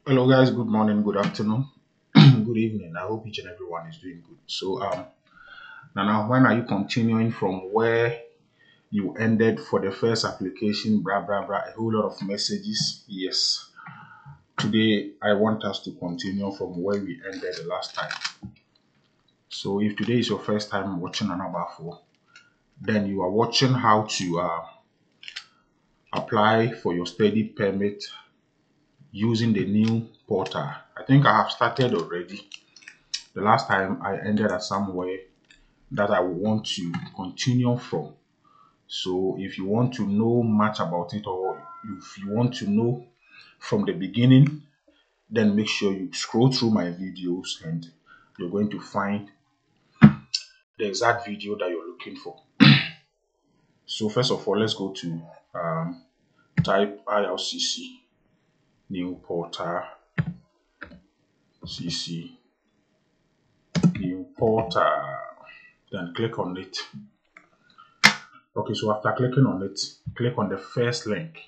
Hello guys, good morning, good afternoon, good evening. I hope each and everyone is doing good. Now when are you continuing from where you ended for the first application? Blah blah blah, a whole lot of messages. Yes. Today I want us to continue from where we ended the last time. So if today is your first time watching another four, then you are watching how to apply for your study permit using the new portal. I think I have started already. The last time I ended at somewhere that I want to continue from. So if you want to know much about it, or if you want to know from the beginning, then make sure you scroll through my videos and you're going to find the exact video that you're looking for. So first of all, let's go to type IRCC new portal CC new portal, then click on it. Okay, so after clicking on it, click on the first link.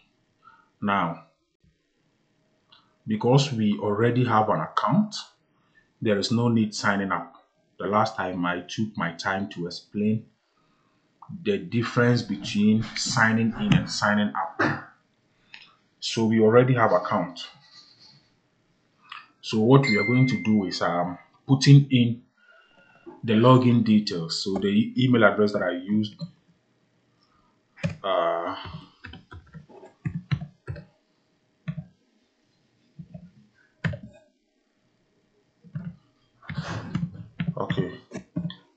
Now, because we already have an account, there is no need signing up. The last time I took my time to explain the difference between signing in and signing up. So we already have account. So what we are going to do is putting in the login details. So the email address that I used, uh, okay.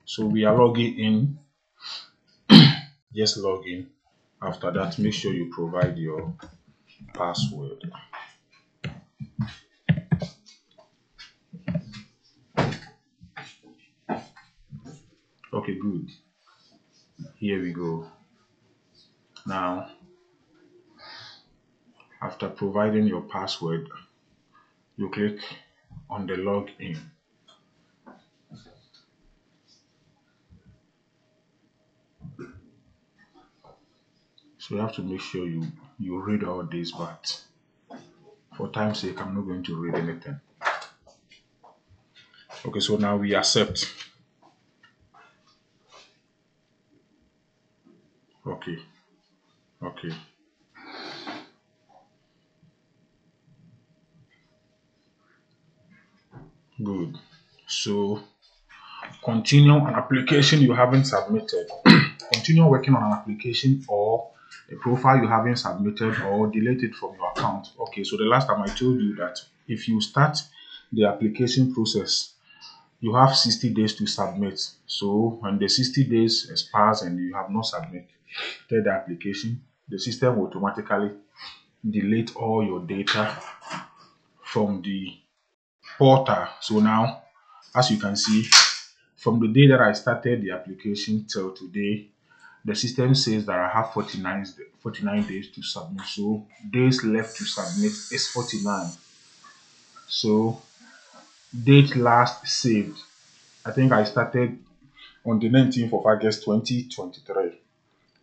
So we are logging in. Just log in. After that, make sure you provide your password. Okay, good. Here we go. Now, after providing your password, you click on the login. So you have to make sure you read all this, but for time's sake, I'm not going to read anything. Okay, so now we accept. Okay, okay. Good. So continue an application you haven't submitted. Continue working on an application or a profile you haven't submitted, or delete it from your account. Okay, so the last time I told you that if you start the application process, you have 60 days to submit. So when the 60 days expires and you have not submitted the application, the system will automatically delete all your data from the portal. So now, as you can see, from the day that I started the application till today, the system says that I have 49 days to submit. So days left to submit is 49. So date last saved, I think I started on the 19th of August 2023.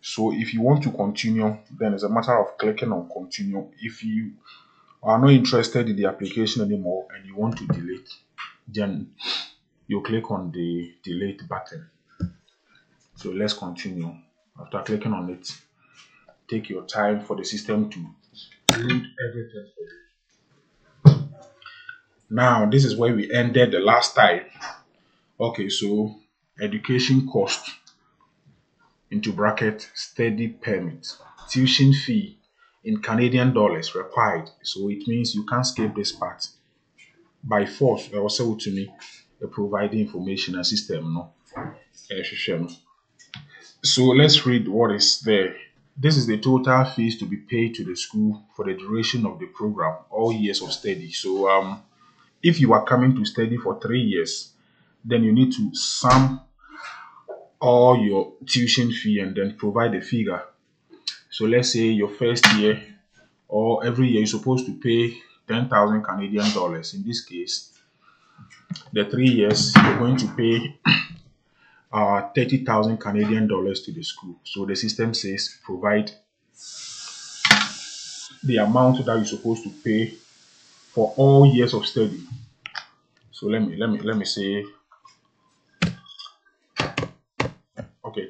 So if you want to continue, then it's a matter of clicking on continue. If you are not interested in the application anymore and you want to delete, then you click on the delete button. So let's continue. After clicking on it, take your time for the system to read everything for you. Now, this is where we ended the last time. Okay, so education cost into bracket study permit, tuition fee in Canadian dollars required. So it means you can't skip this part. By force, also to me, provide information and system. No, so let's read what is there. This is the total fees to be paid to the school for the duration of the program, all years of study. So if you are coming to study for 3 years, then you need to sum all your tuition fee and then provide a figure. So let's say your first year or every year you're supposed to pay 10,000 Canadian dollars. In this case, the 3 years you're going to pay 30,000 Canadian dollars to the school. So the system says provide the amount that you're supposed to pay for all years of study. So let me say, okay,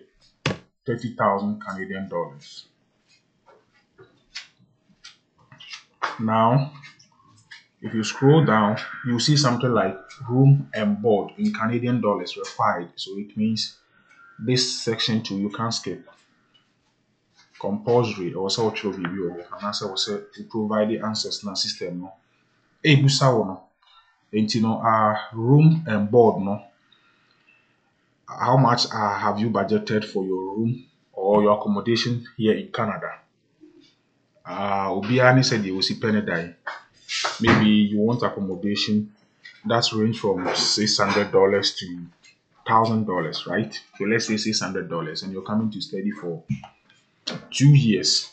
30,000 Canadian dollars. Now, if you scroll down, you see something like room and board in Canadian dollars required. So it means this section too you can't skip. Compulsory or so review and answer was to provide the answers in the system. No, busa no. And you know, room and board no. How much have you budgeted for your room or your accommodation here in Canada? Obiani said you will see penny die. Maybe you want accommodation that's range from $600 to $1,000, right? So let's say $600, and you're coming to study for 2 years.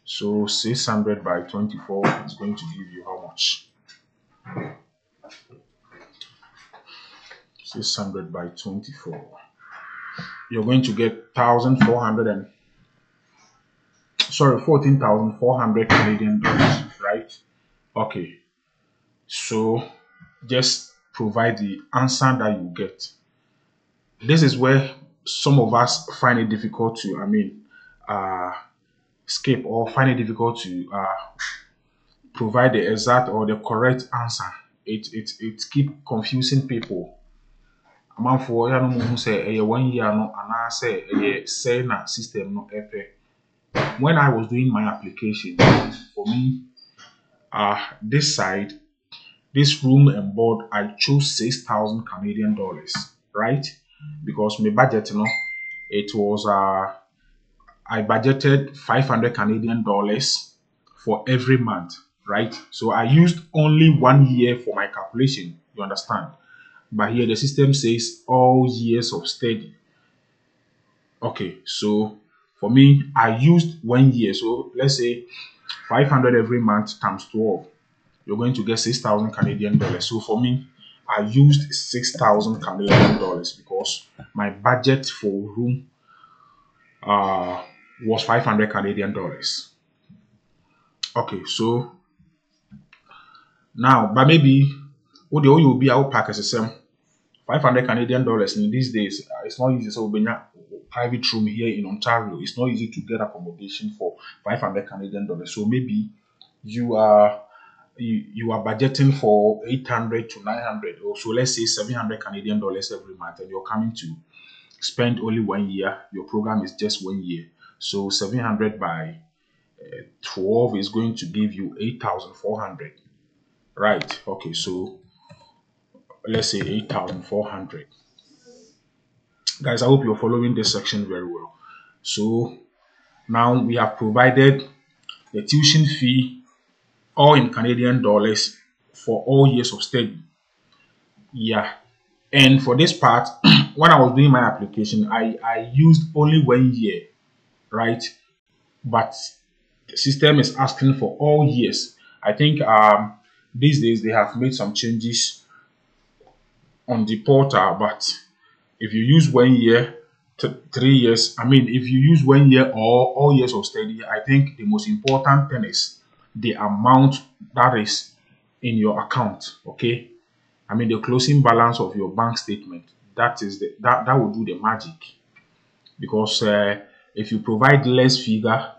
So 600 by 24 is going to give you how much? 600 by 24. You're going to get 14,400 Canadian dollars, right? Okay. So just provide the answer that you get. This is where some of us find it difficult to, skip or find it difficult to provide the exact or the correct answer. It keep confusing people. Amanfoɔ ya no mu hu sɛ ɛyɛ 1 year no anaasɛ ɛyɛ sɛ na system no ɛpɛ. When I was doing my application, for me, this side, this room and board, I chose 6,000 Canadian dollars, right? Because my budget, it was I budgeted 500 Canadian dollars for every month, right? So I used only 1 year for my calculation, you understand? But here the system says all years of study. Okay, so for me, I used 1 year. So let's say 500 every month times 12. You're going to get 6,000 Canadian dollars. So for me, I used 6,000 Canadian dollars because my budget for room was 500 Canadian dollars. Okay, so now, but maybe what the will be our pack as a same 500 Canadian dollars in these days. It's not easy. So when you private room here in Ontario, it's not easy to get accommodation for 500 Canadian dollars. So maybe you are budgeting for 800 to 900, or so let's say 700 Canadian dollars every month, and you're coming to spend only 1 year. Your program is just 1 year. So 700 by 12 is going to give you 8,400. Right. Okay. So let's say 8,400. Guys, I hope you're following this section very well. So now we have provided the tuition fee all in Canadian dollars for all years of study. Yeah. And for this part, when I was doing my application, I used only 1 year, right? But the system is asking for all years. I think these days they have made some changes on the portal, but if you use 1 year, 3 years, if you use 1 year or all years of study, I think the most important thing is the amount that is in your account. Okay, the closing balance of your bank statement. That is that will do the magic. Because if you provide less figure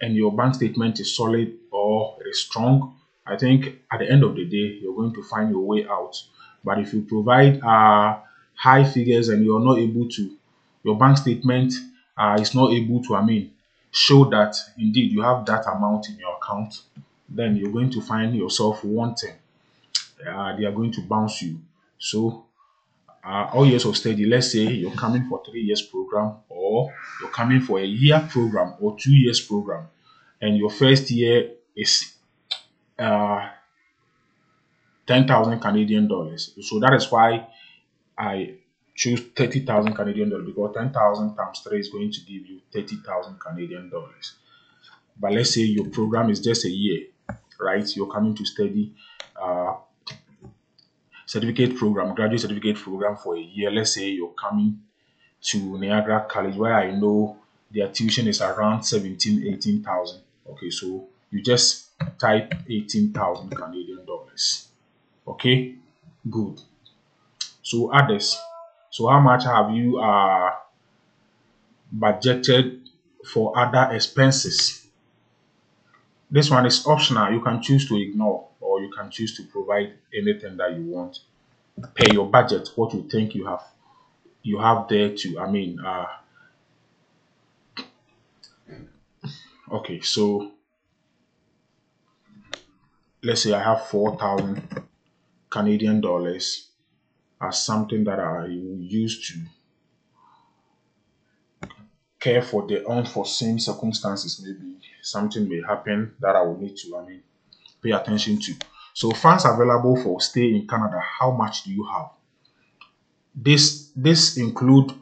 and your bank statement is solid or is strong, I think at the end of the day you're going to find your way out. But if you provide high figures and you're not able to, your bank statement is not able to, show that indeed you have that amount in your account, then you're going to find yourself wanting. They are going to bounce you. So all years of study, let's say you're coming for 3 years program, or you're coming for a year program or 2 years program, and your first year is 10,000 Canadian dollars. So that is why I choose 30,000 Canadian dollars, because 10,000 times 3 is going to give you 30,000 Canadian dollars. But let's say your program is just a year, right? You're coming to study certificate program, graduate certificate program for a year. Let's say you're coming to Niagara College, where I know their tuition is around 17,000, 18,000. Okay, so you just type 18,000 Canadian dollars. Okay, good. So others. So how much have you budgeted for other expenses? This one is optional. You can choose to ignore or you can choose to provide anything that you want per your budget, what you think you have there to okay, so let's say I have 4,000 Canadian dollars as something that I will use to care for the unforeseen circumstances. Maybe something may happen that I will need to pay attention to. So funds available for stay in Canada, how much do you have? This include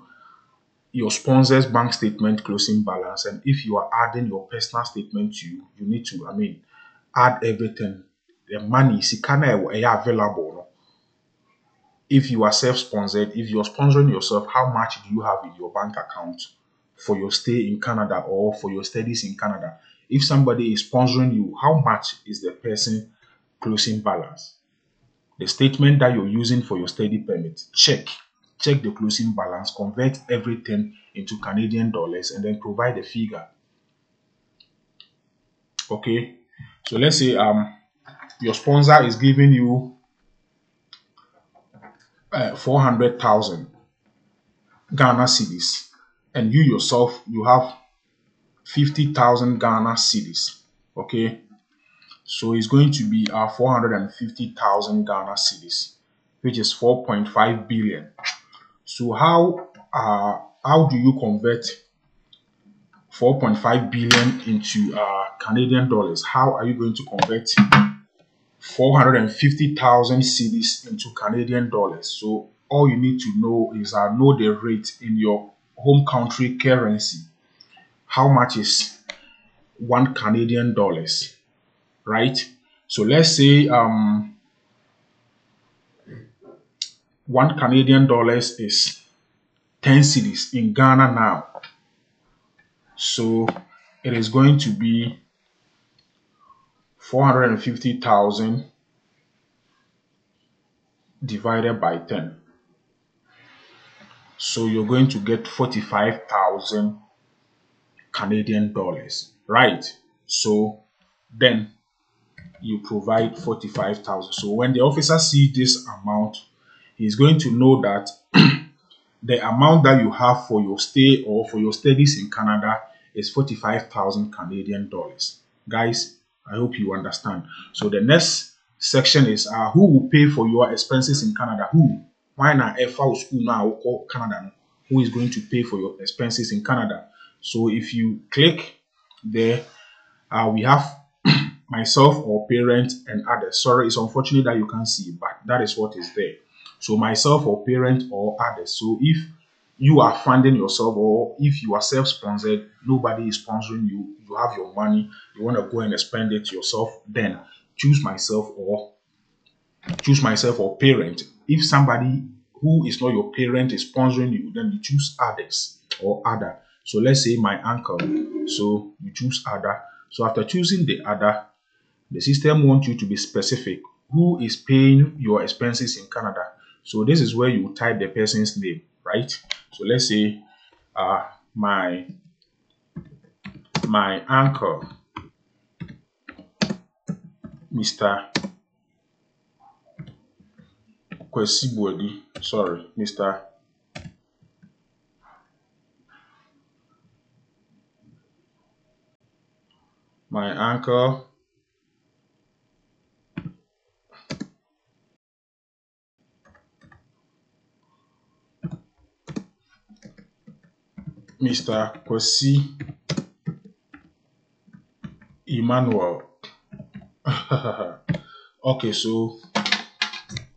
your sponsor's bank statement closing balance, and if you are adding your personal statement, you need to add everything. The money sika na available no. If you are self-sponsored, if you're sponsoring yourself, how much do you have in your bank account for your stay in Canada or for your studies in Canada? If somebody is sponsoring you, how much is the person closing balance? The statement that you're using for your study permit, check the closing balance, convert everything into Canadian dollars, and then provide the figure. Okay, so let's say your sponsor is giving you 400,000 Ghana cedis, and you yourself you have 50,000 Ghana cedis. Okay, so it's going to be 450,000 Ghana cedis, which is 4.5 billion. So how do you convert 4.5 billion into Canadian dollars? How are you going to convert 450,000 cedis into Canadian dollars? So all you need to know is know the rate in your home country currency. How much is 1 Canadian dollars, right? So let's say 1 Canadian dollars is 10 cedis in Ghana now. So it is going to be 450,000 divided by 10. So you're going to get 45,000 Canadian dollars, right? So then you provide 45,000. So when the officer sees this amount, he's going to know that the amount that you have for your stay or for your studies in Canada is 45,000 Canadian dollars. Guys, I hope you understand. So the next section is who will pay for your expenses in Canada? Who? Why not school now or Canada? Who is going to pay for your expenses in Canada? So if you click there, we have myself or parent and others. Sorry, it's unfortunate that you can't see, but that is what is there. So myself or parent or others. So if you are funding yourself or if you are self-sponsored, nobody is sponsoring you, you have your money, you want to go and spend it yourself, then choose myself or parent. If somebody who is not your parent is sponsoring you, then you choose others or other. So let's say my uncle. So you choose other. So after choosing the other, the system wants you to be specific. Who is paying your expenses in Canada? So this is where you type the person's name, right? So let's say my uncle, Mr. Kwesibodi, sorry, my uncle Mr. Kwesi Emmanuel. Okay, so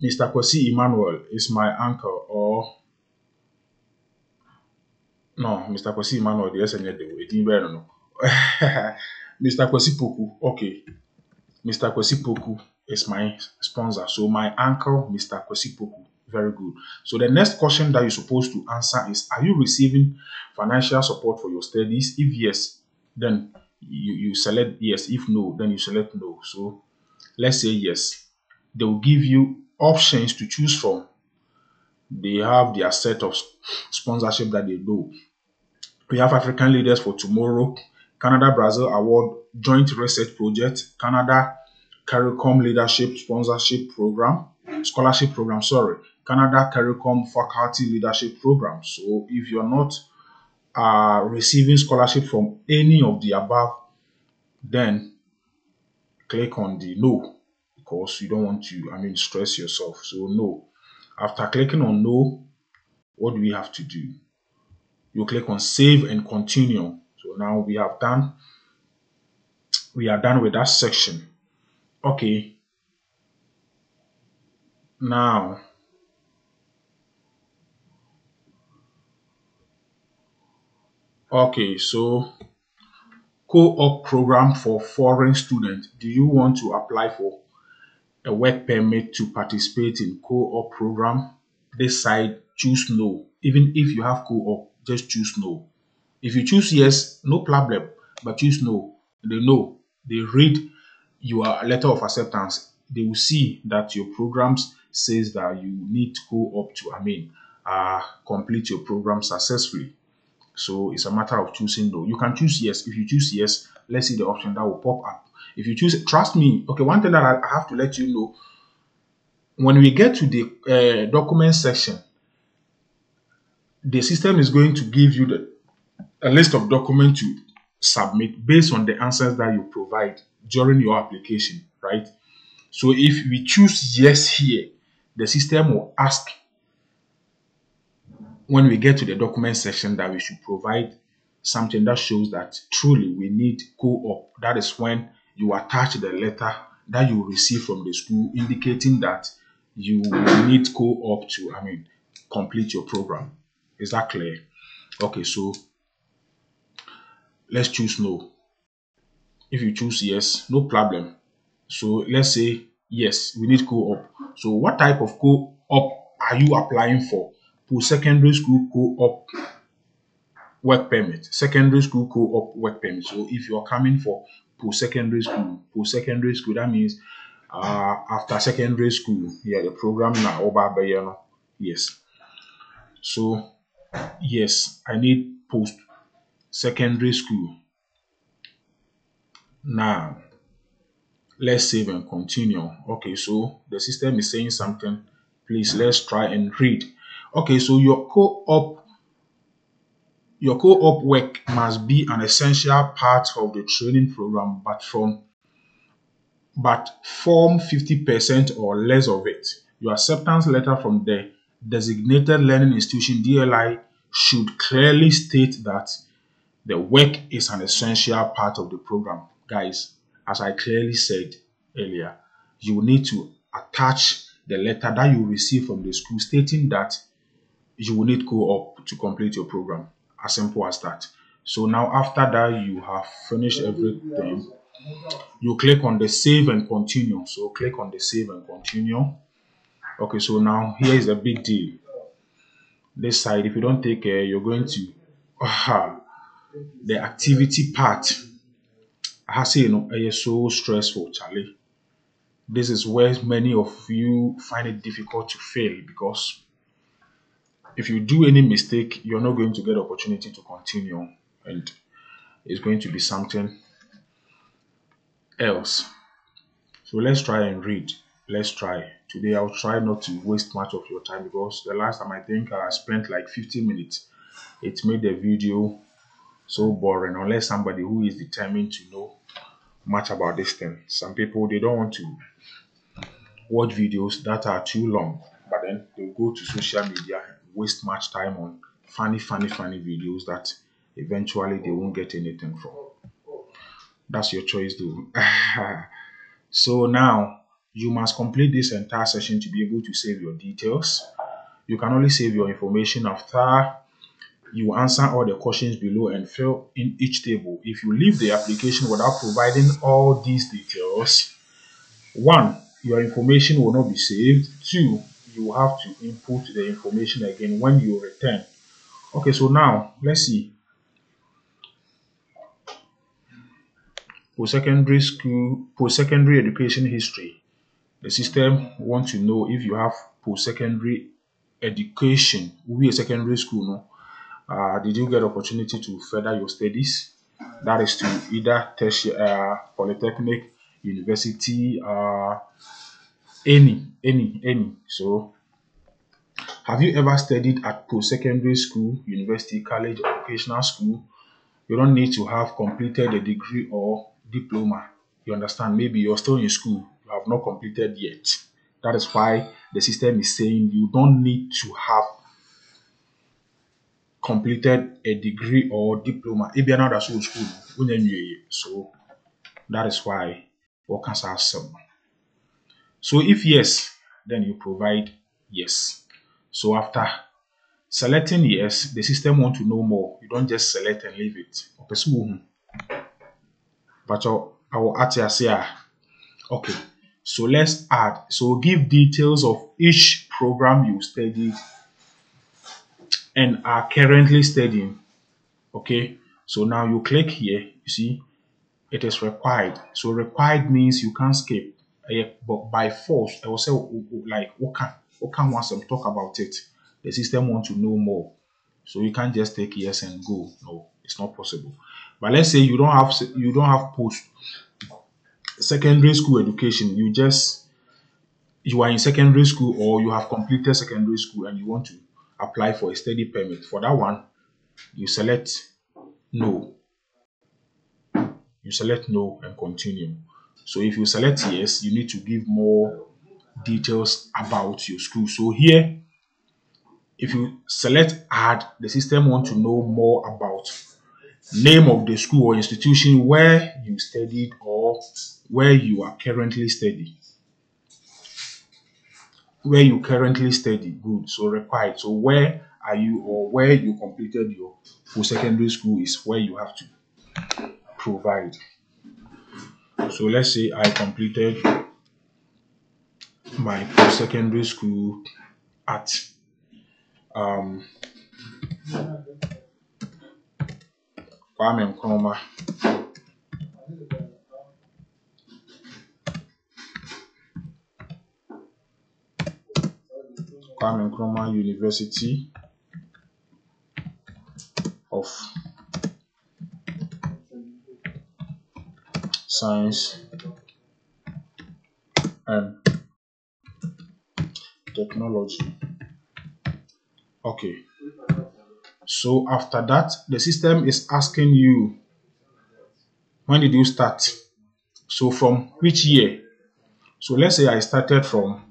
Mr. Kwesi Emmanuel is my uncle, or no, Mr. Kwesi Emmanuel, the SNL, it didn't know. Mr. Kwesi Poku, okay. Mr. Kwesi Poku is my sponsor. So my uncle, Mr. Kwesi Poku. Very good. So the next question that you're supposed to answer is, are you receiving financial support for your studies? If yes, then you select yes. If no, then you select no. So let's say yes. They will give you options to choose from. They have their set of sponsorship that they do. We have African Leaders for Tomorrow, Canada Brazil Award Joint Research Project, Canada CARICOM Leadership Sponsorship Program, Scholarship Program, sorry, Canada CARICOM Faculty Leadership Program. So if you're not receiving scholarship from any of the above, then click on the no, because you don't want to, stress yourself. So no. After clicking on no, what do we have to do? You click on save and continue. So now we are done with that section. Okay, now so co-op program for foreign students. Do you want to apply for a work permit to participate in co-op program? This side, choose no. Even if you have co-op, just choose no. If you choose yes, no problem, but choose no. They know. They read your letter of acceptance. They will see that your programs says that you need to go up to, complete your program successfully. So it's a matter of choosing no. You can choose yes. If you choose yes, let's see the option that will pop up. If you choose, trust me. Okay, one thing that I have to let you know, when we get to the document section, the system is going to give you a list of documents to submit based on the answers that you provide during your application, right? So if we choose yes here, the system will ask when we get to the document section that we should provide something that shows that truly we need co-op. That is when you attach the letter that you receive from the school indicating that you need co-op to, complete your program. Is that clear? Okay, so let's choose no. If you choose yes, no problem. So let's say yes, we need co-op. So what type of co-op are you applying for? Post-secondary school co-op work permit, secondary school co-op work permit. So if you're coming for post-secondary school, that means after secondary school, yeah, the program now over by yes. So yes, I need post-secondary school. Now let's save and continue. Okay, so the system is saying something. Please let's try and read. Okay, so your co-op work must be an essential part of the training program, but form 50% or less of it. Your acceptance letter from the designated learning institution DLI should clearly state that the work is an essential part of the program. Guys, as I clearly said earlier, you need to attach the letter that you receive from the school stating that you will need co-op to complete your program. As simple as that. So now after that you have finished everything, you click on the save and continue. So click on the save and continue. Okay, so now here is a big deal. This side, if you don't take care, you're going to the activity part. I say, it's so stressful, Charlie. This is where many of you find it difficult to fail, because if you do any mistake, you're not going to get opportunity to continue, and it's going to be something else. So let's try and read. Let's try. Today I'll try not to waste much of your time, because the last time I think I spent like 15 minutes. It made the video so boring unless somebody who is determined to know much about this thing. Some people, they don't want to watch videos that are too long, but then they'll go to social media, waste much time on funny videos that eventually they won't get anything from. That's your choice though. So now you must complete this entire session to be able to save your details. You can only save your information after you answer all the questions below and fill in each table. If you leave the application without providing all these details, one, your information will not be saved. Two, you will have to input the information again when you return. Okay, so now let's see. post-secondary education history. The system wants to know if you have post-secondary education. We a secondary school, no? Did you get opportunity to further your studies? That is to either tertiary, polytechnic, university, any. So, have you ever studied at post-secondary school, university, college, or vocational school? You don't need to have completed a degree or diploma. You understand? Maybe you're still in school, you have not completed yet. That is why the system is saying you don't need to have completed a degree or diploma. If you're not at school, so that is why what can I say? So if yes, then you provide yes. So after selecting yes, the system want to know more. You don't just select and leave it. But I will add here. Okay. So let's add. So give details of each program you studied and are currently studying. Okay. So now you click here. You see, it is required. So required means you can't skip. But by force, I will say like what can want some talk about it. The system wants to know more. So you can't just take yes and go. No, it's not possible. But let's say you don't have post secondary school education. You are in secondary school or you have completed secondary school and you want to apply for a study permit. For that one, you select no. You select no and continue. So if you select yes, you need to give more details about your school. So here, if you select add, the system want to know more about name of the school or institution where you studied or where you are currently studying. Where you currently study, good. So required. So where are you or where you completed your post-secondary school is where you have to provide. So let's say I completed my post-secondary school at Kwame Nkrumah University of Science and Technology. Okay. So after that, the system is asking you, when did you start? So from which year? So let's say I started from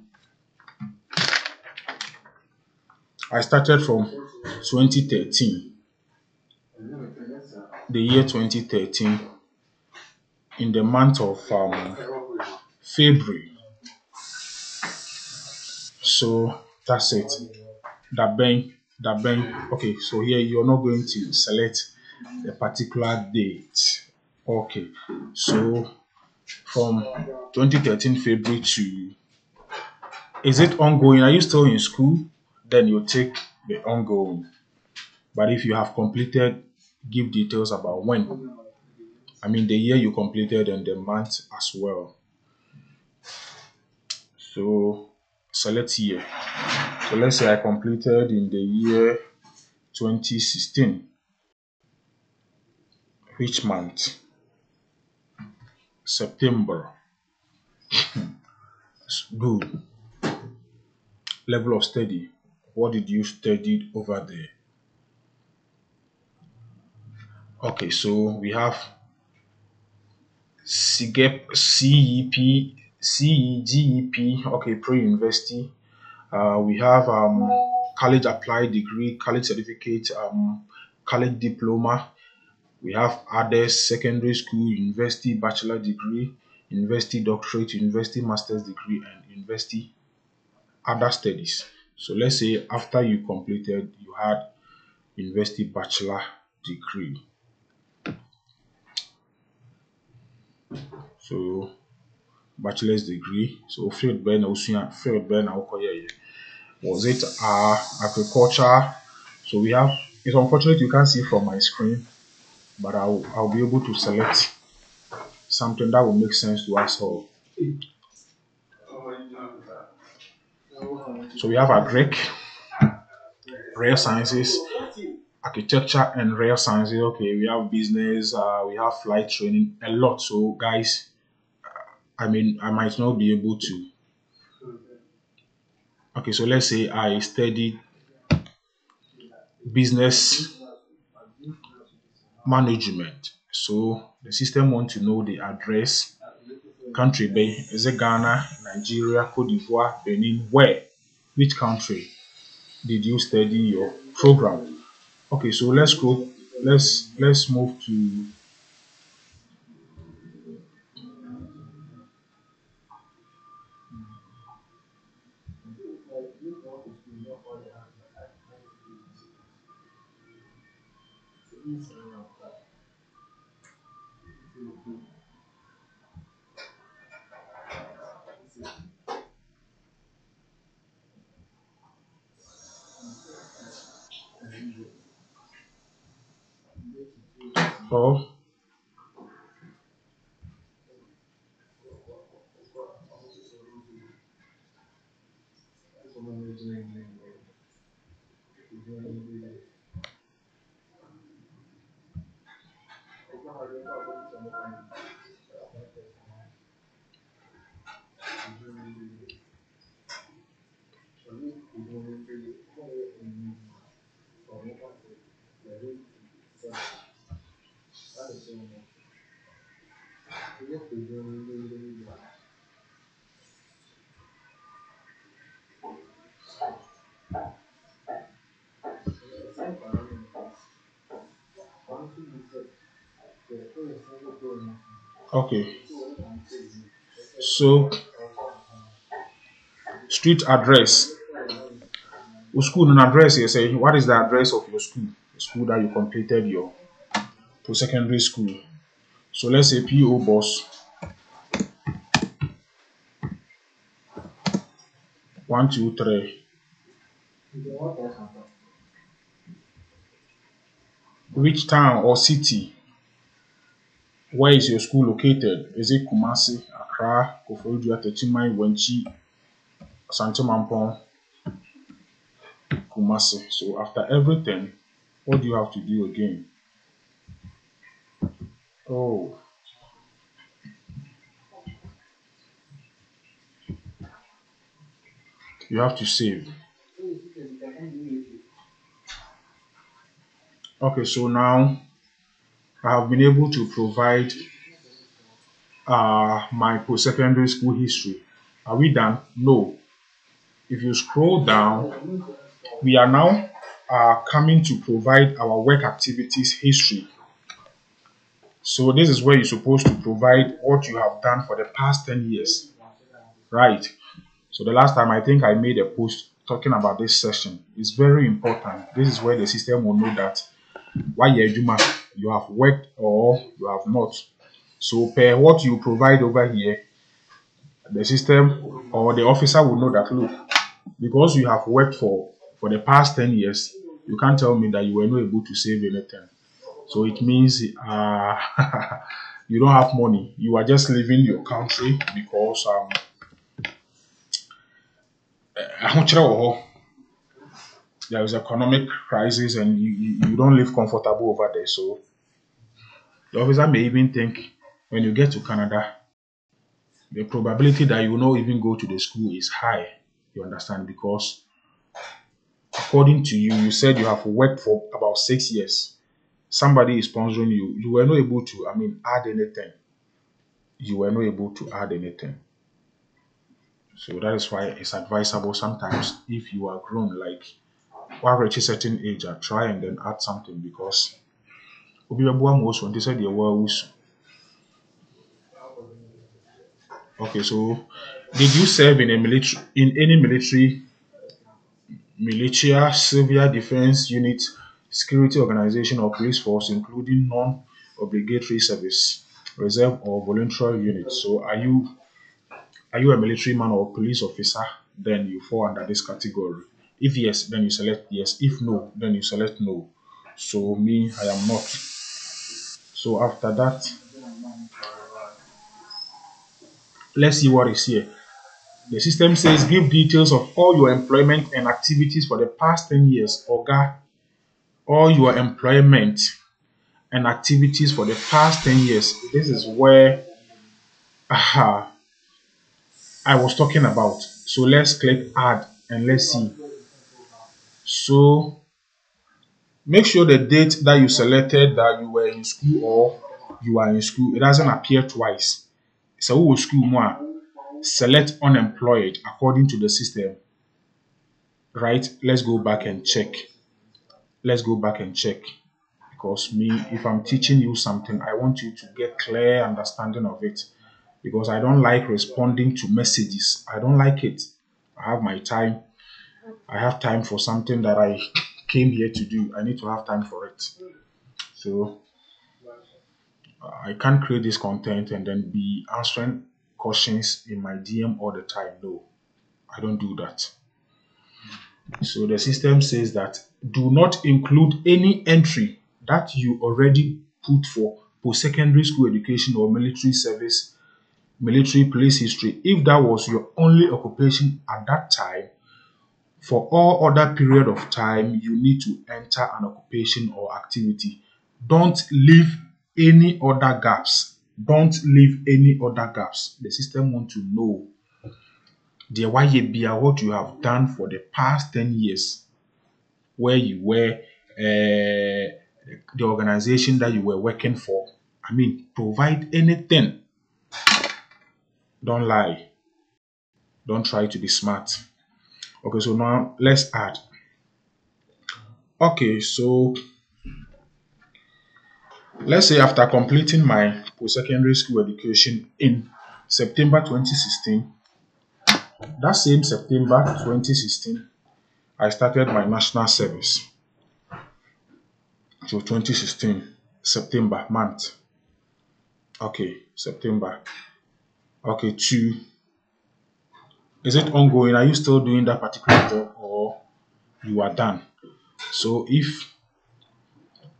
2013. The year 2013 in the month of February. So that's it. That bank. Okay, so here you're not going to select a particular date. Okay, so from 2013 February to, is it ongoing? Are you still in school? Then you take the ongoing. But if you have completed, give details about when. I mean the year you completed and the month as well. So select year. So let's say I completed in the year 2016. Which month? September. Good. Level of study. What did you study over there? Okay, so we have CGEP, CEP, CEGEP, okay, pre-university. We have college applied degree, college certificate, college diploma. We have others, secondary school, university bachelor degree, university doctorate, university master's degree, and university other studies. So let's say after you completed, you had university bachelor degree. So bachelor's degree. So field burn was it agriculture? So we have, it's unfortunate you can't see from my screen, but I'll be able to something that will make sense to us all. So we have our Greek, real sciences, architecture, and real sciences. Okay, we have business, we have flight training, a lot. So guys, I mean, I might not be able to. Okay, so let's say I study business management. So the system want to know the address, country, is it Ghana, Nigeria, Cote d'Ivoire, Benin, where, which country did you study your program? Okay, so let's go. Let's move to. Oh, okay. So street address. School and address. You say what is the address of your school? The school that you completed your post secondary school. So let's say PO Box 123. Which town or city? Where is your school located? Is it Kumasi, Accra, Koforidua, Techimai, Wenchi, Santomampong, Kumasi? So after everything, what do you have to do again? Oh, you have to save. Okay, so now I have been able to provide my post-secondary school history. Are we done? No. If you scroll down, we are now coming to provide our work activities history. So this is where you're supposed to provide what you have done for the past 10 years, right? So the last time I think I made a post talking about this session. It's very important. This is where the system will know that why you have worked or you have not. So per what you provide over here, the system or the officer will know that look, because you have worked for the past 10 years, you can't tell me that you were not able to save anything. So it means you don't have money. You are just leaving your country because ahokyere wɔ hɔ. There is economic crisis and you don't live comfortable over there. So the officer may even think when you get to Canada, the probability that you will not even go to the school is high. You understand? Because according to you, you said you have worked for about 6 years. Somebody is sponsoring you. You were not able to, I mean, add anything. You were not able to add anything. So that is why it's advisable sometimes if you are grown, like or reach a certain age, try and then add something because obi bɛboa ma osu nti sɛ deɛ woawo. Okay, so did you serve in a military in any military militia, civil defense unit, security organization or police force, including non-obligatory service, reserve or voluntary unit? So are you a military man or police officer? Then you fall under this category. If yes, then you select yes. If no, then you select no. So me, I am not. So after that, Let's see what is here. The system says give details of all your employment and activities for the past 10 years. Oga, all your employment and activities for the past 10 years. This is where I was talking about. So let's click add and let's see. So make sure the date that you selected that you were in school or you are in school, it doesn't appear twice. So who school more? Select unemployed according to the system. Right? Let's go back and check. Let's go back and check. Because me, if I'm teaching you something, I want you to get clear understanding of it. Because I don't like responding to messages. I don't like it. I have my time. I have time for something that I came here to do. I need to have time for it. So I can't create this content and then be answering questions in my DM all the time. No, I don't do that. So the system says that do not include any entry that you already put for post-secondary school education or military service, military police history. If that was your only occupation at that time, for all other period of time, you need to enter an occupation or activity. Don't leave any other gaps. Don't leave any other gaps. The system wants to know what you have done for the past 10 years, where you were, the organization that you were working for. I mean, provide anything. Don't lie. Don't try to be smart. Okay, so now let's add. Okay, so let's say after completing my post-secondary school education in September 2016, that same September 2016, I started my national service. So 2016, September month. Okay, September. Okay, is it ongoing? Are you still doing that particular job or you are done? So if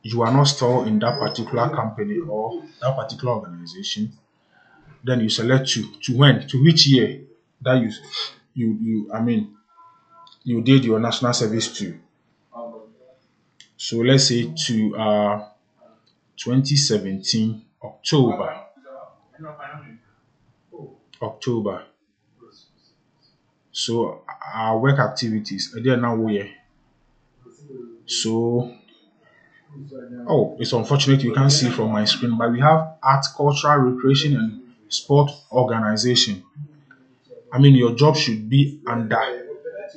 you are not still in that particular company or that particular organization, then you select to when, to which year that you did your national service to. So let's say to 2017 October. October. So our work activities, they are now where. So oh, it's unfortunate you can't see from my screen, but we have art, cultural, recreation, and sport organization. I mean, your job should be under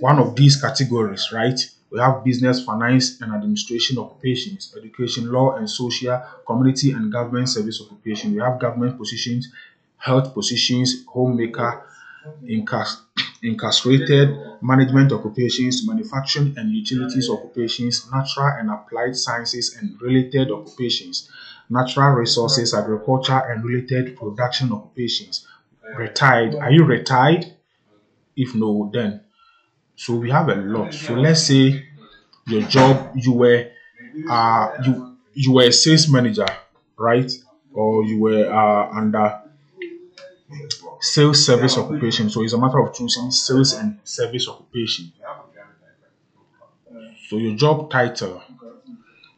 one of these categories, right? We have business, finance, and administration occupations, education, law and social, community and government service occupation. We have government positions, health positions, homemaker, incarcerated, management occupations, manufacturing and utilities occupations, natural and applied sciences and related occupations, natural resources, agriculture and related production occupations. Retired. Are you retired? If no, then so we have a lot. So let's say your job you were a sales manager, right? Or you were under sales service occupation. So it's a matter of choosing sales and service occupation. So your job title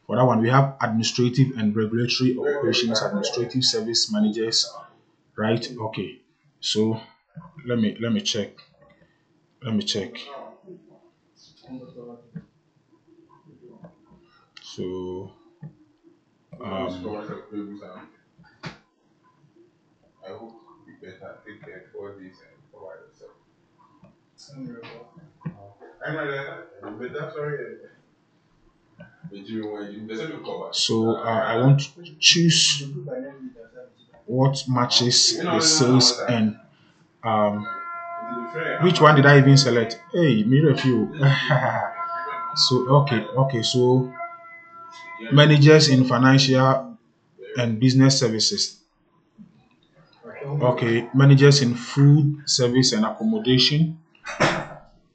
for that one we have administrative and regulatory operations, administrative service managers, right? Okay. So let me check. Let me check. So I want to choose what matches the sales and um which one did I even select? Hey, mirror few. So okay, so managers in financial and business services. Okay, managers in food, service and accommodation.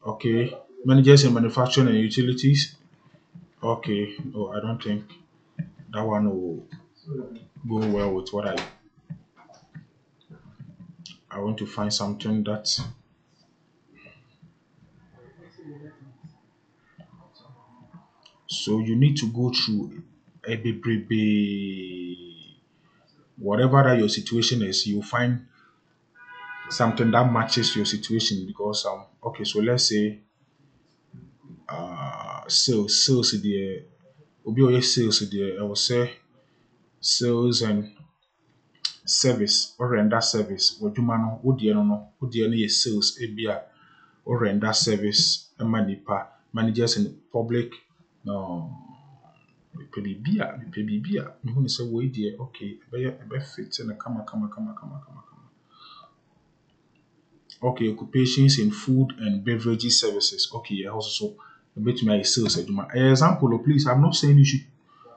Okay, managers in manufacturing and utilities. Okay, oh, I don't think that one will go well with what I want to find something that. So you need to go through a whatever that your situation is, you find something that matches your situation because okay, so let's say sales the obi oye sales the I will say sales and service or render service wadwuma no wodie no yɛ sales ebi or render service ma nipa managers in public no mepɛ biribi a mehu ne sɛ wei deɛ okay ɛbɛyɛ fit na kama. Okay, occupations in food and beverages services. Okay, yeah, also a bit my sales adwuma. Example, please. I'm not saying you should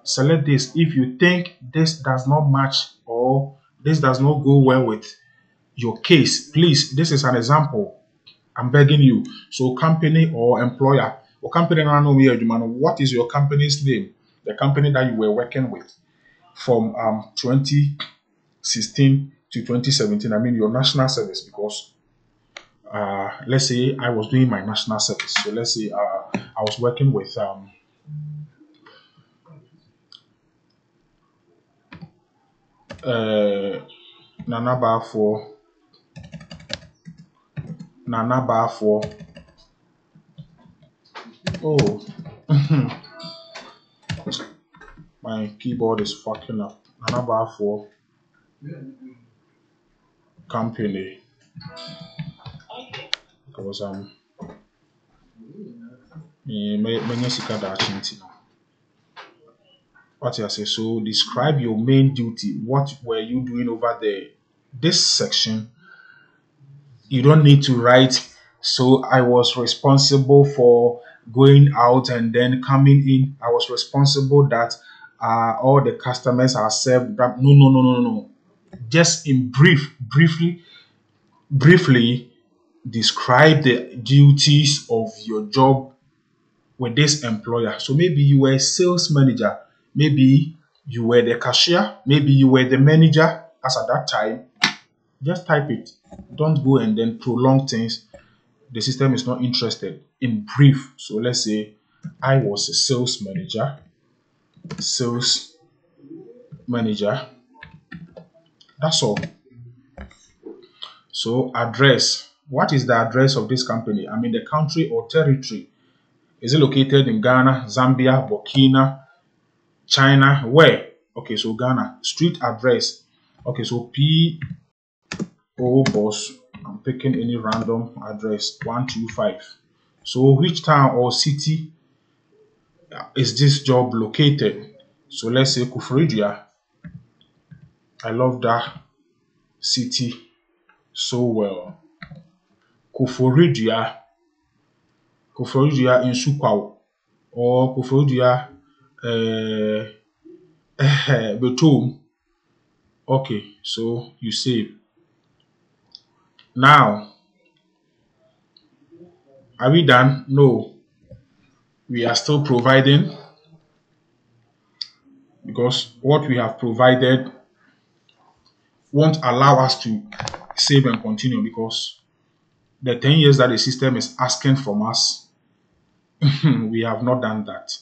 select this if you think this does not match or this does not go well with your case. Please, this is an example. I'm begging you. So, company or employer or company, what is your company's name? The company that you were working with from 2016 to 2017. I mean your national service because let's say I was doing my national service. So let's say I was working with Nana Balfour. Oh, my keyboard is fucking up. Nana Balfour company because many sika da chinti no. What you say? So describe your main duty. What were you doing over there? This section, you don't need to write. So I was responsible for going out and then coming in. I was responsible that all the customers are served. No. Just in briefly describe the duties of your job with this employer. So maybe you were a sales manager, maybe you were the cashier, maybe you were the manager as at that time. Just type it. Don't go and then prolong things. The system is not interested. In brief. So let's say I was a sales manager. That's all. So address. What is the address of this company? I mean the country or territory. Is it located in Ghana, Zambia, Burkina, China? Where? Okay, so Ghana. Street address. Okay, so P.O. Boss. I'm picking any random address. 125. So which town or city is this job located? So let's say Kufuridua. I love that city so well. Kufuridua in Sukwao or Kufuridua Betom. Okay, so you save. Now, are we done? No, we are still providing because what we have provided won't allow us to save and continue because the 10 years that the system is asking from us, we have not done that.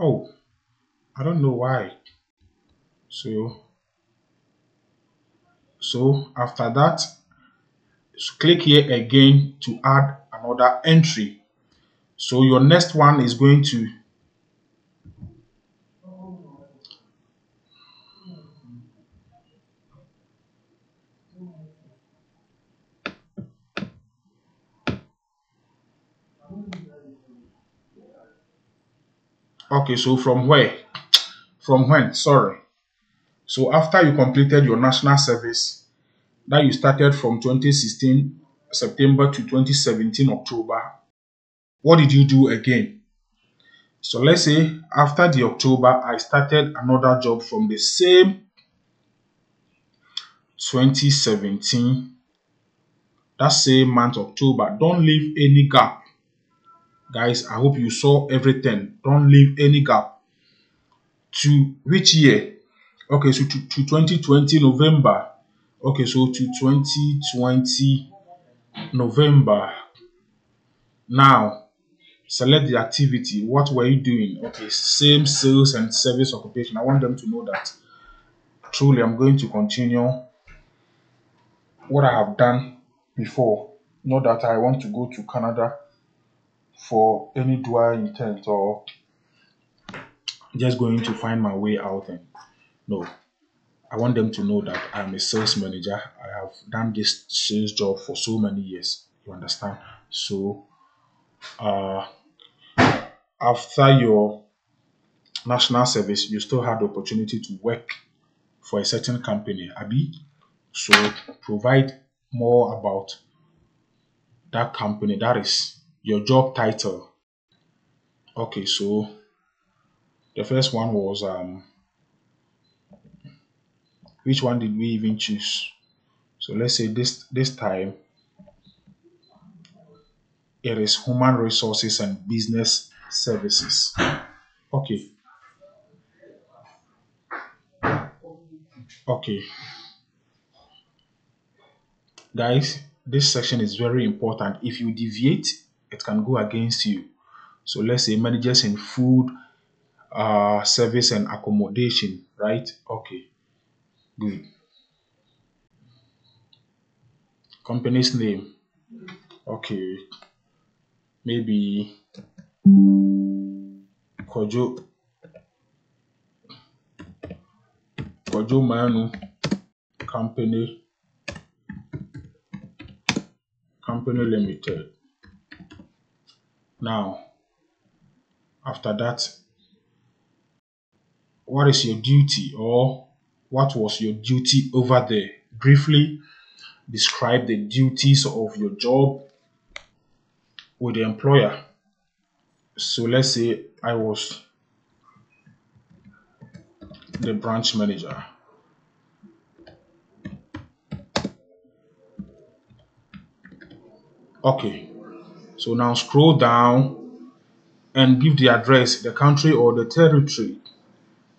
Oh, I don't know why. So after that, click here again to add another entry. So your next one is going to okay, so from where? From when? Sorry. So after you completed your national service, that you started from 2016 September to 2017 October, what did you do again? So let's say after the October, I started another job from the same 2017 that same month, October. Don't leave any gap. Guys, I hope you saw everything. Don't leave any gap. To which year? Okay, so to 2020 November. Okay, so to 2020 November. Now, select the activity. What were you doing? Okay, same sales and service occupation. I want them to know that truly I'm going to continue what I have done before. Not that I want to go to Canada for any dual intent or just going to find my way out. And no, I want them to know that I'm a sales manager. I have done this sales job for so many years. You understand? So uh, after your national service, you still have the opportunity to work for a certain company, Abi. So provide more about that company. That is your job title. Okay, so the first one was which one did we even choose? So let's say this time it is human resources and business services. Okay, okay, guys, this section is very important. If you deviate, it can go against you. So let's say managers in food, service and accommodation, right? Okay, good. Company's name. Okay, maybe Kojo Kojo Manu Company Limited. Now, after that, what is your duty or what was your duty over there? Briefly describe the duties of your job with the employer. So let's say I was the branch manager. Okay, so now scroll down and give the address, the country or the territory.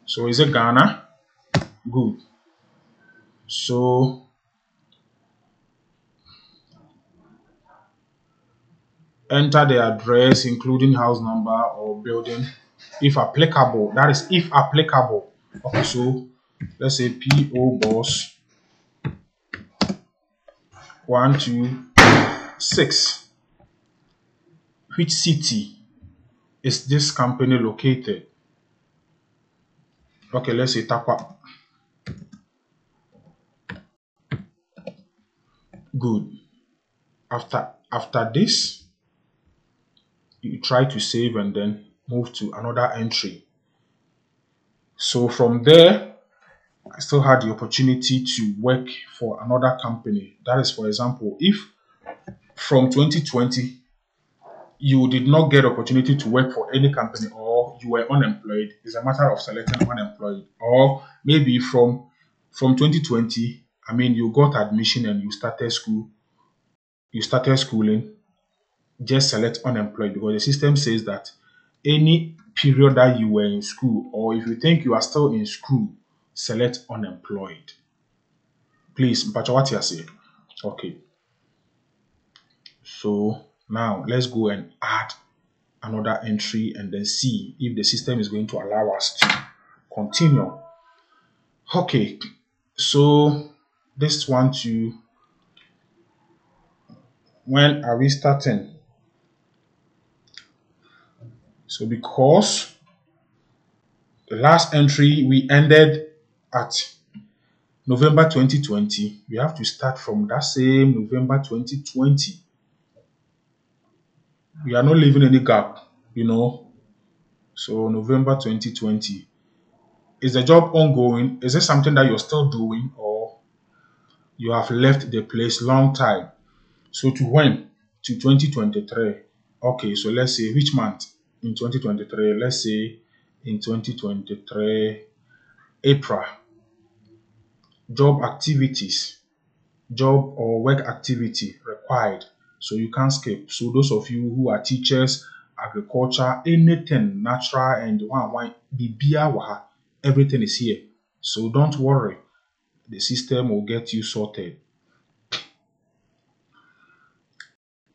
So is it Ghana? Good. So enter the address including house number or building if applicable. That is if applicable. Okay, so let's say PO Box 126. Which city is this company located? Okay, let's say Takwa. Good. After this, you try to save and then move to another entry. So from there, I still had the opportunity to work for another company. That is, for example, if from 2020 you did not get opportunity to work for any company or you were unemployed, it's a matter of selecting unemployed. Or maybe from 2020, I mean, you got admission and you started schooling, just select unemployed because the system says that any period that you were in school or if you think you are still in school, select unemployed. Please, Mpacho, what you say? Okay. So now let's go and add another entry and then see if the system is going to allow us to continue. Okay. So this one too. When are we starting? So because the last entry we ended at November 2020, we have to start from that same November 2020. We are not leaving any gap, you know. So November 2020. Is the job ongoing? Is it something that you're still doing or you have left the place long time? So to when? To 2023. Okay, so let's say which month in 2023? Let's say in 2023, April. Job activities. job or work activity required. So you can't skip. So those of you who are teachers, agriculture, anything natural and one bibia waha, everything is here. So don't worry, the system will get you sorted.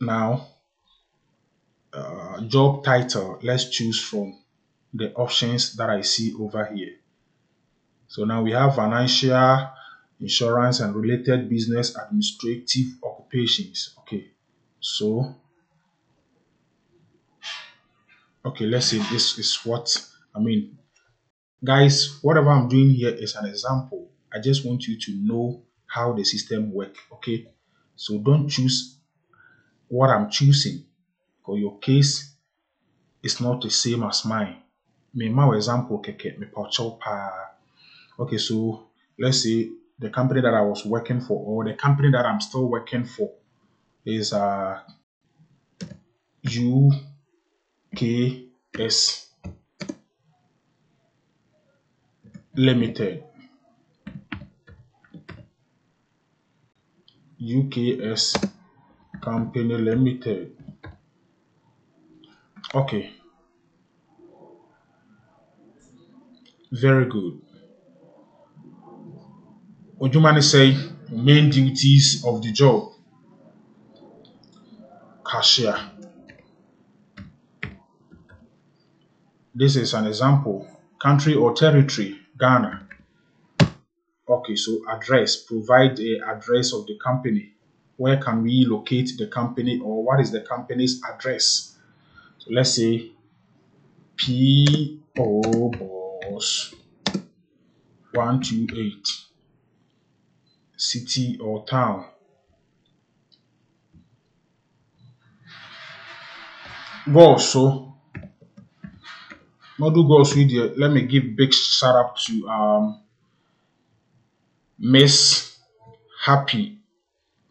Now, job title, let's choose from the options that I see over here. So now we have financial, insurance and related business administrative occupations. So okay, let's say this is what I mean. Guys, whatever I'm doing here is an example. I just want you to know how the system works. Okay, so don't choose what I'm choosing, because your case is not the same as mine. Me my example keke me paucho pa. Okay, so let's say the company that I was working for, or the company that I'm still working for, is UKS Limited. UKS Company Limited. Okay, very good. Would you mind to say main duties of the job? Cashier. This is an example. Country or territory, Ghana. Okay, so address, provide a address of the company. Where can we locate the company, or what is the company's address? So let's say P.O. Box 128, city or town. Also, model goals video. Let me give big shout out to Miss Happy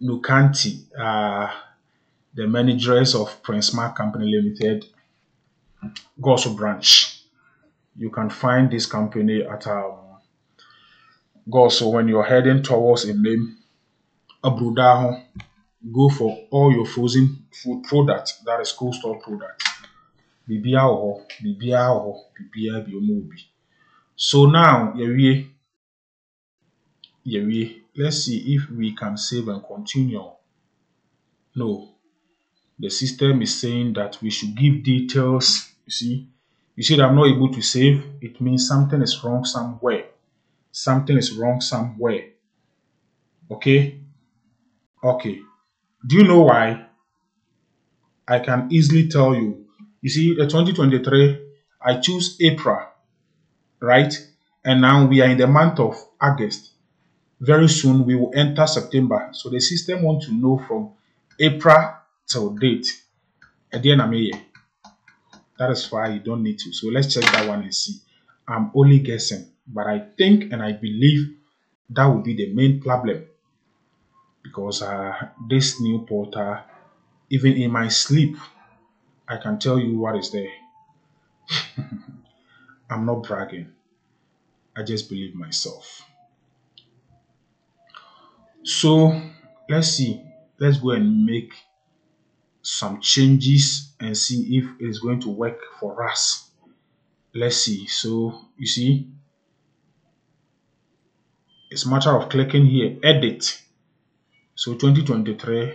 Nukanti, the manageress of Prince Mark Company Limited, Goso branch. You can find this company at Goso when you're heading towards a name Abrudaho. Go for all your frozen food products, that is cold store product. Bibia oho, bibia oho, bibia biomobi. So now, let's see if we can save and continue. No, the system is saying that we should give details. You see that I'm not able to save. It means something is wrong somewhere. Something is wrong somewhere. Okay? Okay. Do you know why? I can easily tell you. You see, the 2023, I choose April, right? And now we are in the month of August. Very soon we will enter September. So the system wants to know from April till date. At the end of the year. That is why you don't need to. So let's check that one and see. I'm only guessing, but I think and I believe that will be the main problem, because this new portal, even in my sleep, I can tell you what is there. I'm not bragging. I just believe myself. So let's see. Let's go and make some changes and see if it's going to work for us. Let's see. So you see, it's a matter of clicking here, edit. So 2023,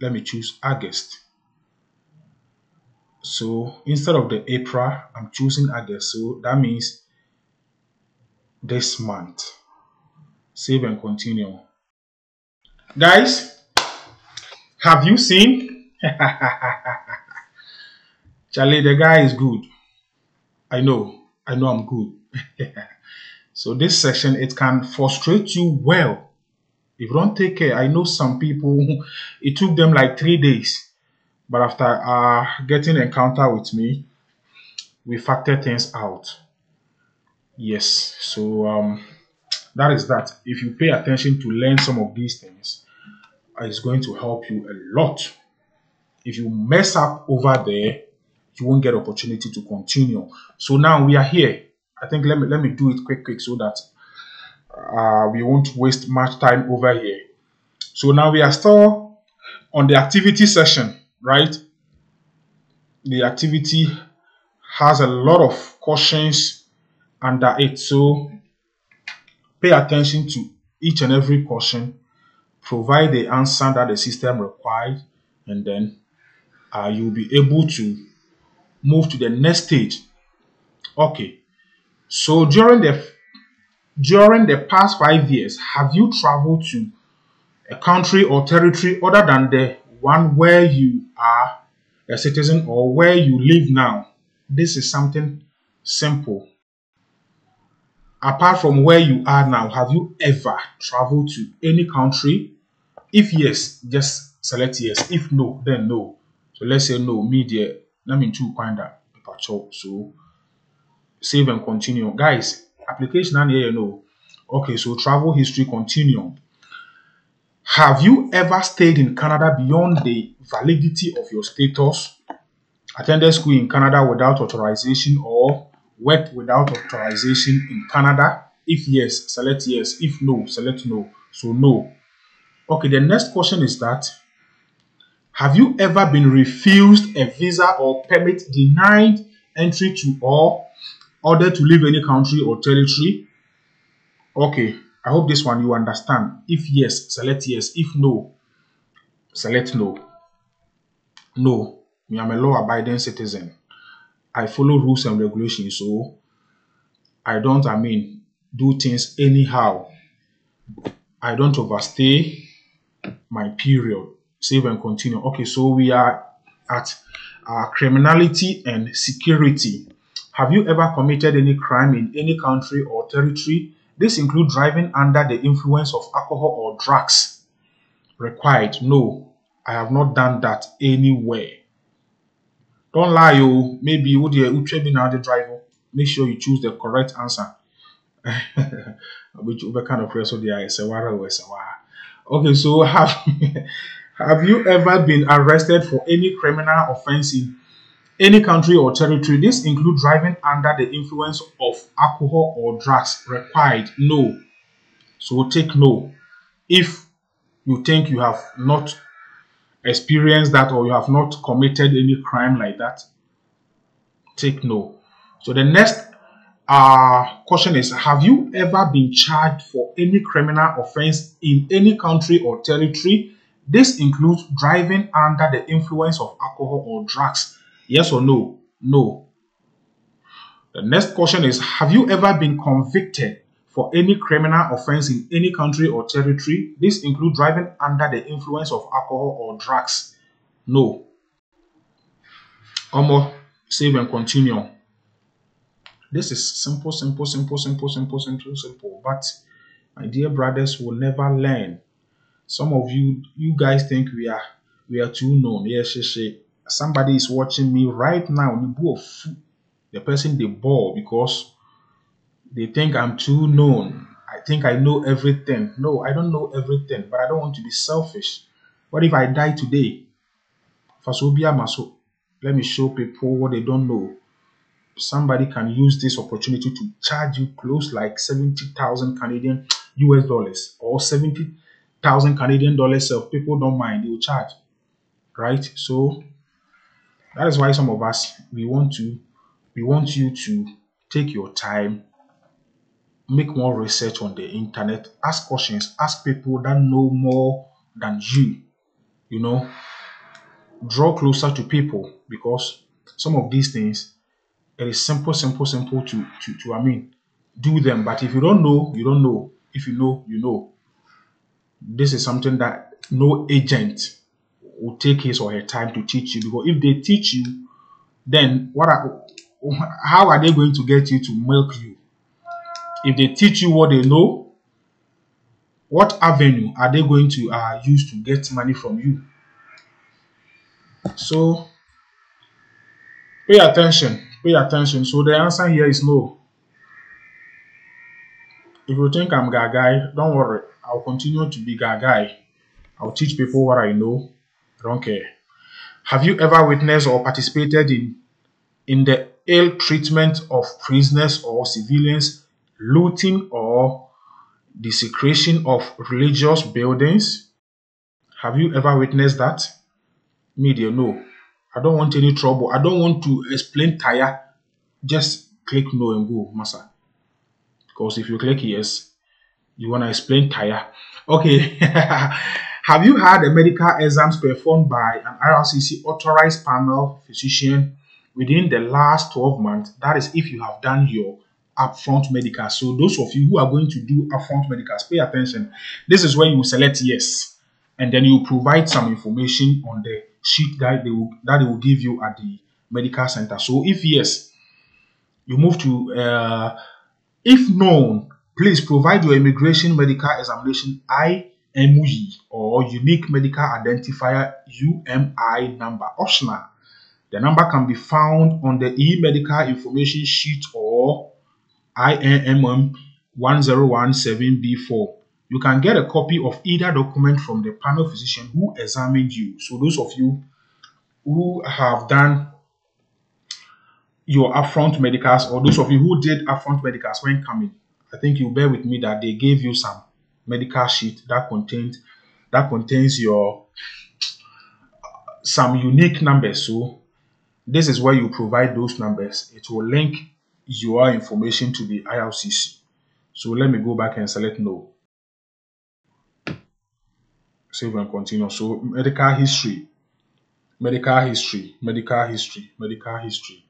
let me choose August. So instead of the April, I'm choosing August. So that means this month. Save and continue. Guys, have you seen? Charlie, the guy is good. I know I'm good. So this section, it can frustrate you well. If you don't take care, I know some people, it took them like 3 days. But after getting encounter with me, we factor things out. Yes, so that is that. If you pay attention to learn some of these things, it's going to help you a lot. If you mess up over there, you won't get opportunity to continue. So now we are here. I think let me do it quick so that we won't waste much time over here. So now we are still on the activity session, right? The activity has a lot of questions under it. So pay attention to each and every question, provide the answer that the system requires, and then you'll be able to move to the next stage. Okay. So during the past 5 years, have you traveled to a country or territory other than the one where you are a citizen or where you live now? This is something simple. Apart from where you are now, have you ever traveled to any country? If yes, just select yes. If no, then no. So let's say no, media. Let me to find that paper. So save and continue. Guys, application and here you know. Okay, so travel history continue. Have you ever stayed in Canada beyond the validity of your status? Attended school in Canada without authorization or worked without authorization in Canada? If yes, select yes. If no, select no. So no. Okay, the next question is that have you ever been refused a visa or permit, denied entry to or ordered to leave any country or territory? Okay, I hope this one you understand. If yes, select yes. If no, select no. No, me, I'm a law-abiding citizen. I follow rules and regulations, so I don't, do things anyhow. I don't overstay my period. Save and continue. Okay, so we are at criminality and security. Have you ever committed any crime in any country or territory? This includes driving under the influence of alcohol or drugs. Required? No, I have not done that anywhere. Don't lie, you. Maybe you would be now the driver. Make sure you choose the correct answer. Which kind of person they are? Okay, so have you ever been arrested for any criminal offense in any country or territory? This includes driving under the influence of alcohol or drugs. Required? No. So take no. If you think you have not experienced that or you have not committed any crime like that, take no. So the next question is, have you ever been charged for any criminal offense in any country or territory? This includes driving under the influence of alcohol or drugs. Yes or no? No. The next question is, have you ever been convicted for any criminal offense in any country or territory? This includes driving under the influence of alcohol or drugs. No. Almost save and continue. This is simple. But my dear brothers will never learn. Some of you guys think we are too known. Yes. Somebody is watching me right now. The person they bore because they think I'm too known. I think I know everything. No, I don't know everything, but I don't want to be selfish. What if I die today? Fasobia maso. Let me show people what they don't know. Somebody can use this opportunity to charge you close like 70,000 Canadian US dollars or 70,000 Canadian dollars. So people don't mind, they will charge, right? So that is why some of us we want you to take your time, make more research on the internet, ask questions, ask people that know more than you. You know, draw closer to people because some of these things it is simple to do them. But if you don't know, you don't know. If you know, you know. This is something that no agent will take his or her time to teach you, because if they teach you, then how are they going to get you to milk you? If they teach you what they know, what avenue are they going to use to get money from you? So pay attention. So the answer here is no. If you think I'm gagai, don't worry. I'll continue to be gagai. I'll teach people what I know. I don't care. Have you ever witnessed or participated in the ill treatment of prisoners or civilians, looting or desecration of religious buildings? Have you ever witnessed that? Media, no. I don't want any trouble. I don't want to explain tire. Just click no and go, massa. Because if you click yes, you want to explain tire. Okay. Have you had a medical exams performed by an IRCC authorized panel physician within the last 12 months? That is if you have done your upfront medical. So those of you who are going to do upfront medicals, pay attention. This is where you select yes, and then you provide some information on the sheet that they will give you at the medical center. So if yes, you move to if known, please provide your immigration medical examination IME or unique medical identifier UMI number. Optional. The number can be found on the e-medical information sheet or INMM 1017B4. You can get a copy of either document from the panel physician who examined you. So those of you who have done your upfront medicals, or those of you who did upfront medicals when coming, I think you bear with me that they gave you some medical sheet that contains your some unique numbers. So this is where you provide those numbers. It will link your information to the IRCC. So let me go back and select no. Save and continue. So medical history, medical history, medical history, medical history.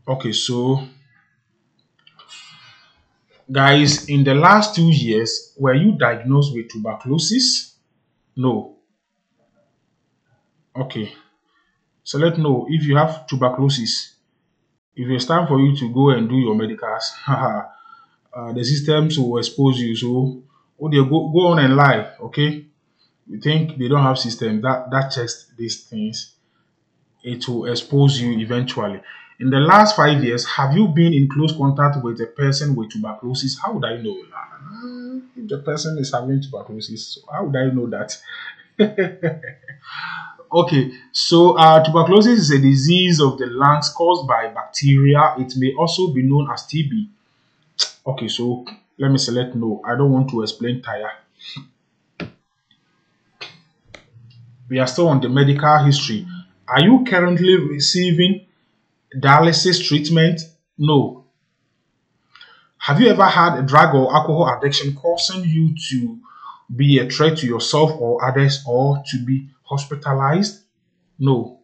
Okay, so guys, in the last 2 years, were you diagnosed with tuberculosis? No. Okay. Select no if you have tuberculosis. If it's time for you to go and do your medicals, the systems will expose you. So, go on and lie, okay? You think they don't have system that checks these things, it will expose you eventually. In the last 5 years, have you been in close contact with a person with tuberculosis? How would I know? If the person is having tuberculosis, how would I know that? Okay, so tuberculosis is a disease of the lungs caused by bacteria. It may also be known as TB. Okay, so let me select no. I don't want to explain tire. We are still on the medical history. Are you currently receiving dialysis treatment? No. Have you ever had a drug or alcohol addiction causing you to be a threat to yourself or others or to be hospitalized? No.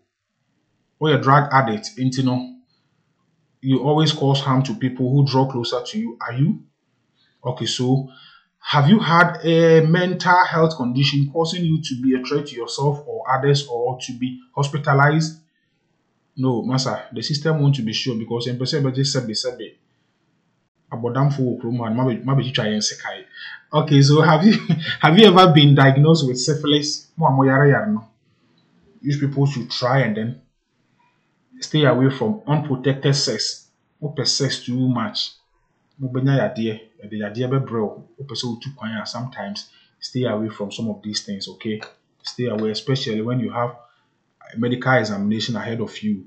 Or a drug addict, you always cause harm to people who draw closer to you. Are you? Okay, so have you had a mental health condition causing you to be a threat to yourself or others or to be hospitalized? No, Massa, the system wants to be sure because in percent just said okay, so have you ever been diagnosed with syphilis? These people should try and then stay away from unprotected sex. Open sex too much. Sometimes stay away from some of these things, okay? Stay away, especially when you have a medical examination ahead of you.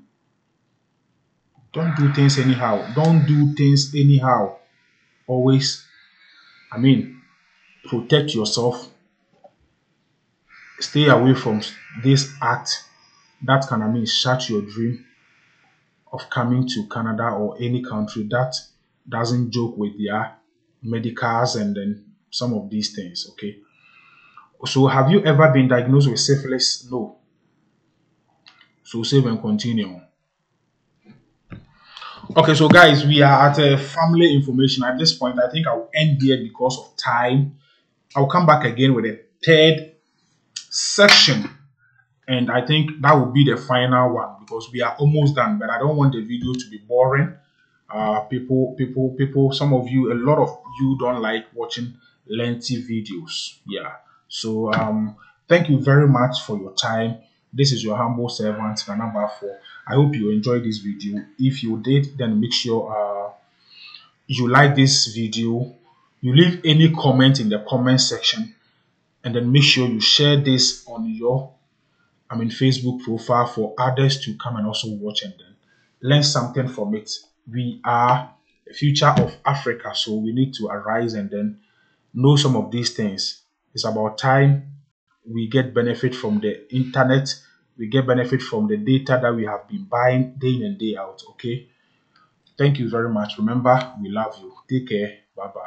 Don't do things anyhow. Don't do things anyhow. Always, protect yourself. Stay away from this act that can, shut your dream of coming to Canada or any country that doesn't joke with their medicals and then some of these things, okay? So have you ever been diagnosed with syphilis? No. So save and continue. Okay, so guys, we are at family information. At this point, I think I'll end here because of time. I'll come back again with a third section. And I think that will be the final one because we are almost done. But I don't want the video to be boring. People, some of you, a lot of you don't like watching lengthy videos. Yeah. So thank you very much for your time. This is your humble servant, Nana 4. I hope you enjoyed this video. If you did, then make sure you like this video. You leave any comment in the comment section, and then make sure you share this on your Facebook profile for others to come and also watch and then learn something from it. We are the future of Africa, so we need to arise and then know some of these things. It's about time we get benefit from the internet, we get benefit from the data that we have been buying day in and day out. Okay. Thank you very much. Remember, we love you. Take care. Bye bye.